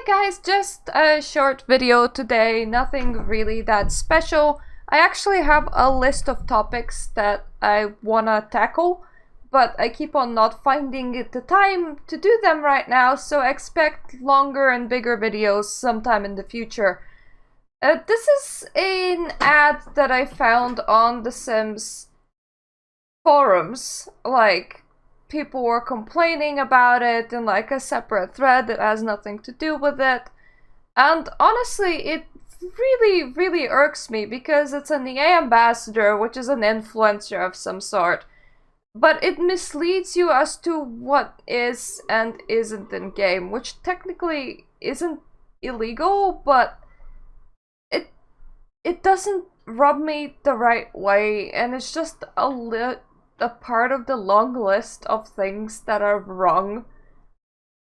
Hi guys, just a short video today, nothing really that special. I actually have a list of topics that I wanna tackle, but I keep on not finding the time to do them right now, so expect longer and bigger videos sometime in the future. This is an ad that I found on The Sims forums, like people were complaining about it in like a separate thread that has nothing to do with it. And honestly, it really irks me because it's an EA ambassador, which is an influencer of some sort. But it misleads you as to what is and isn't in game, which technically isn't illegal, but it doesn't rub me the right way, and it's just a part of the long list of things that are wrong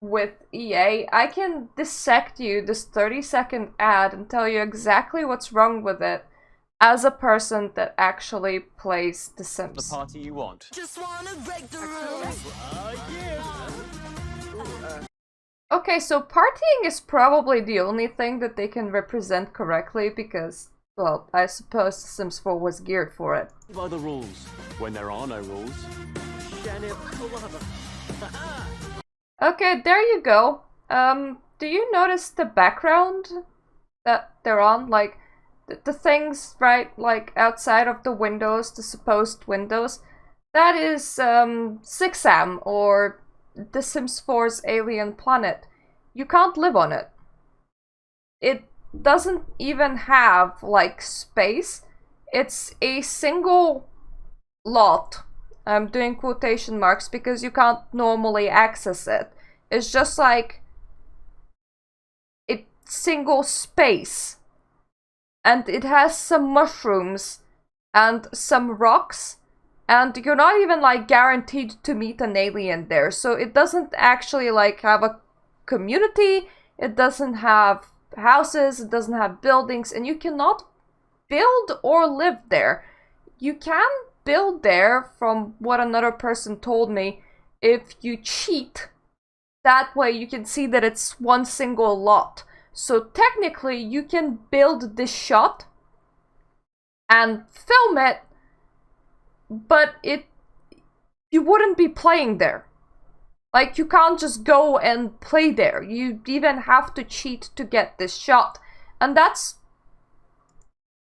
with EA. I can dissect you this 30-second ad and tell you exactly what's wrong with it as a person that actually plays The Sims. The party you want. Just wanna break the rules. Okay, so partying is probably the only thing that they can represent correctly because, well, I suppose The Sims 4 was geared for it. By the rules, when there are no rules. Okay, there you go. Do you notice the background that they're on? Like, the things, right, like outside of the windows, the supposed windows? That is, 6am, or The Sims 4's alien planet. You can't live on it. It doesn't even have, like, space. It's a single lot. I'm doing quotation marks because you can't normally access it. It's just like a single space. And it has some mushrooms and some rocks. And you're not even like guaranteed to meet an alien there. So it doesn't actually like have a community. It doesn't have houses. It doesn't have buildings. And you cannot build or live there. You can build there, from what another person told me, if you cheat. That way you can see that it's one single lot. So technically you can build this shot and film it, but you wouldn't be playing there. Like, you can't just go and play there. You even have to cheat to get this shot. And that's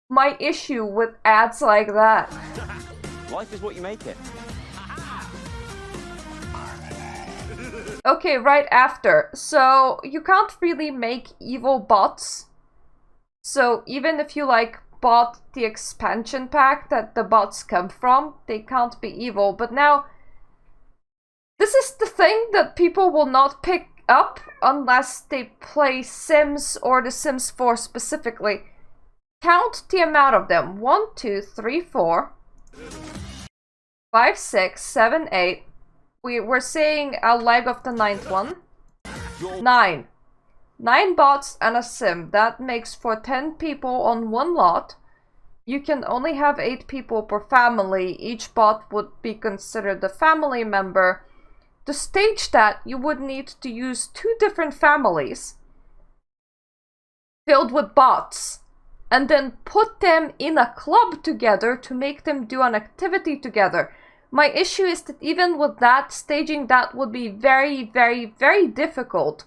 my issue with ads like that. Life is what you make it. Okay, right after. So, you can't really make evil bots. So, even if you, like, bought the expansion pack that the bots come from, they can't be evil. But now, this is the thing that people will not pick up unless they play Sims or The Sims 4 specifically. Count the amount of them. 1, 2, 3, 4, 5, 6, 7, 8. We're seeing a leg of the 9th one. 9. 9 bots and a sim. That makes for 10 people on one lot. You can only have 8 people per family. Each bot would be considered a family member. To stage that, you would need to use 2 different families filled with bots, and then put them in a club together to make them do an activity together. My issue is that even with that, staging that would be very difficult,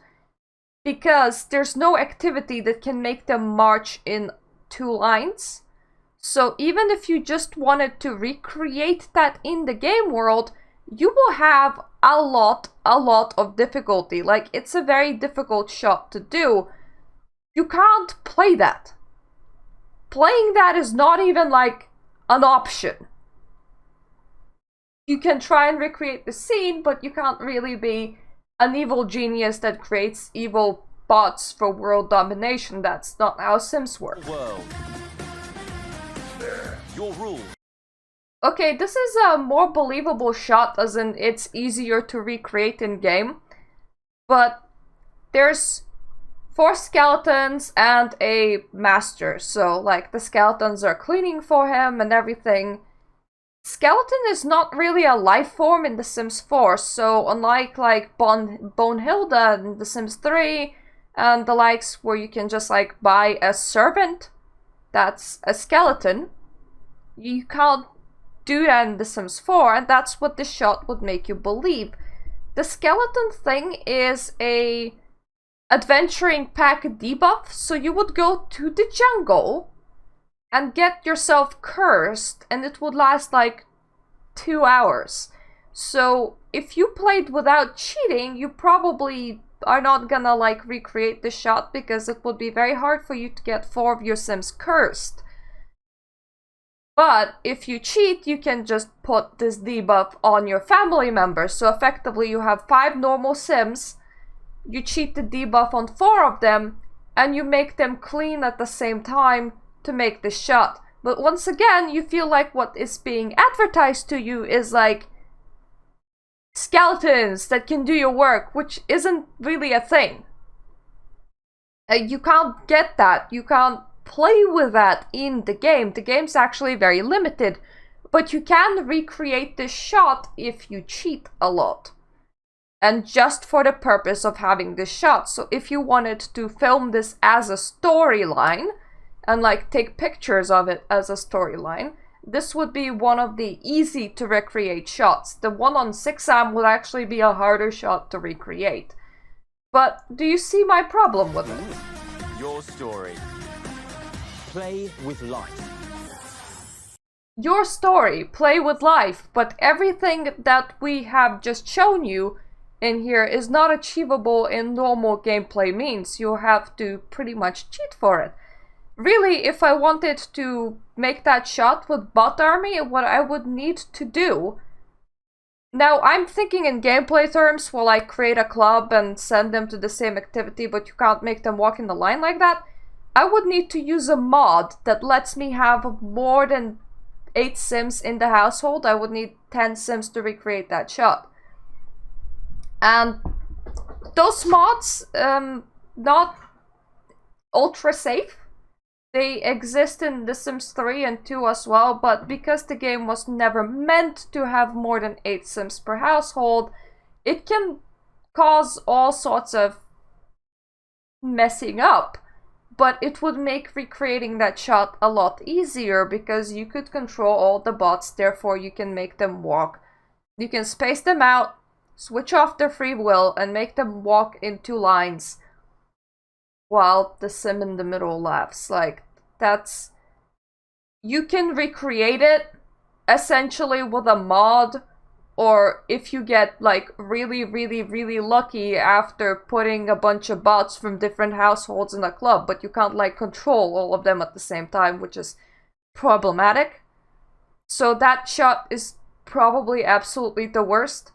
because there's no activity that can make them march in 2 lines. So even if you just wanted to recreate that in the game world, you will have a lot of difficulty. Like, it's a very difficult shot to do. You can't play that. Playing that is not even like an option. You can try and recreate the scene, but you can't really be an evil genius that creates evil bots for world domination. That's not how Sims work. World. Your rule. Okay, this is a more believable shot, as in it's easier to recreate in game. But there's 4 skeletons and a master. So, like, the skeletons are cleaning for him and everything. Skeleton is not really a life form in The Sims 4, so unlike like Bonehilda in The Sims 3 and the likes, where you can just like buy a servant that's a skeleton. You can't do that in The Sims 4, and that's what this shot would make you believe. The skeleton thing is a adventuring pack debuff, so you would go to the jungle and get yourself cursed, and it would last like 2 hours. So if you played without cheating, you probably are not gonna like recreate the shot, because it would be very hard for you to get 4 of your Sims cursed. But if you cheat, you can just put this debuff on your family members. So effectively you have 5 normal Sims, you cheat the debuff on 4 of them, and you make them clean at the same time to make this shot. But once again, you feel like what is being advertised to you is like skeletons that can do your work, which isn't really a thing. You can't get that. You can't play with that in the game. The game's actually very limited, but you can recreate this shot if you cheat a lot. And just for the purpose of having this shot. So if you wanted to film this as a storyline, and like take pictures of it as a storyline, this would be one of the easy to recreate shots. The one on 6am would actually be a harder shot to recreate. But do you see my problem with it? Your story. Play with life. Your story, play with life, but everything that we have just shown you in here is not achievable in normal gameplay means. You have to pretty much cheat for it. Really, if I wanted to make that shot with bot army, what I would need to do... Now, I'm thinking in gameplay terms, while I create a club and send them to the same activity, but you can't make them walk in the line like that. I would need to use a mod that lets me have more than 8 Sims in the household. I would need 10 Sims to recreate that shot. And those mods, not ultra safe. They exist in The Sims 3 and 2 as well, but because the game was never meant to have more than 8 Sims per household, it can cause all sorts of messing up. But it would make recreating that shot a lot easier, because you could control all the bots, therefore you can make them walk. You can space them out, switch off their free will, and make them walk in 2 lines while the Sim in the middle laughs. Like, that's... You can recreate it essentially with a mod, or if you get like really lucky after putting a bunch of bots from different households in a club, but you can't like control all of them at the same time, which is problematic. So that shot is probably absolutely the worst.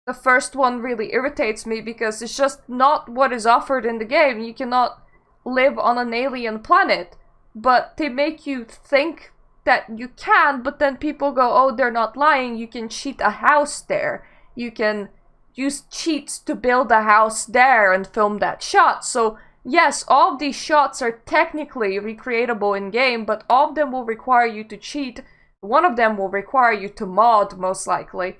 The first one really irritates me because it's just not what is offered in the game. You cannot live on an alien planet, but they make you think that you can, but then people go, oh, they're not lying, you can cheat a house there. You can use cheats to build a house there and film that shot. So yes, all of these shots are technically recreatable in game, but all of them will require you to cheat. One of them will require you to mod, most likely.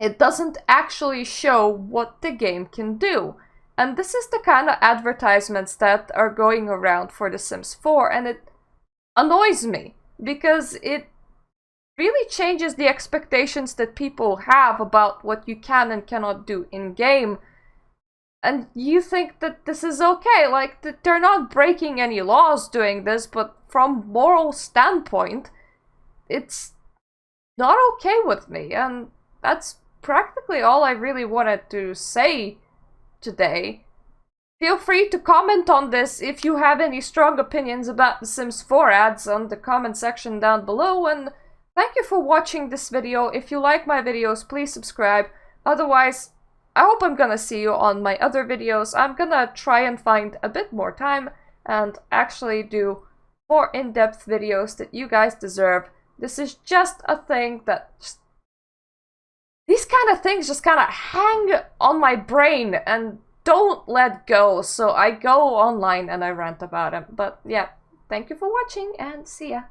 It doesn't actually show what the game can do. And this is the kind of advertisements that are going around for The Sims 4, and it annoys me, because it really changes the expectations that people have about what you can and cannot do in-game. And you think that this is okay, like, they're not breaking any laws doing this, but from moral standpoint, it's not okay with me, and that's practically all I really wanted to say today. Feel free to comment on this if you have any strong opinions about The Sims 4 ads on the comment section down below, and thank you for watching this video. If you like my videos, please subscribe. Otherwise, I hope I'm gonna see you on my other videos. I'm gonna try and find a bit more time and actually do more in-depth videos that you guys deserve. This is just a thing that these kind of things just kind of hang on my brain and don't let go, so I go online and I rant about them. But yeah, thank you for watching and see ya.